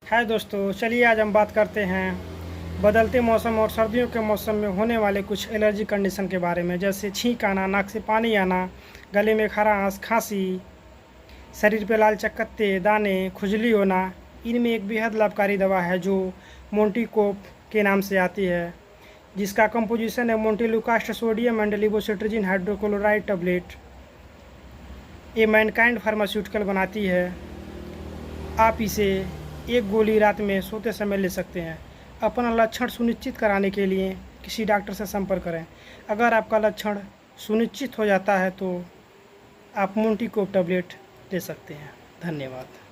हाय दोस्तों, चलिए आज हम बात करते हैं बदलते मौसम और सर्दियों के मौसम में होने वाले कुछ एलर्जी कंडीशन के बारे में, जैसे छींक आना, नाक से पानी आना, गले में खरांश, खांसी, शरीर पे लाल चकत्ते, दाने, खुजली होना। इनमें एक बेहद लाभकारी दवा है जो मोंटीकोप के नाम से आती है, जिसका कंपोजिशन है montelukast sodium and levocetirizine hydrochloride tablet. ये मैनकाइंड फार्मास्यूटिकल बनाती है। आप इसे एक गोली रात में सोते समय ले सकते हैं। अपना लक्षण सुनिश्चित कराने के लिए किसी डॉक्टर से संपर्क करें। अगर आपका लक्षण सुनिश्चित हो जाता है तो आप मोंटीकोप टैबलेट ले सकते हैं। धन्यवाद।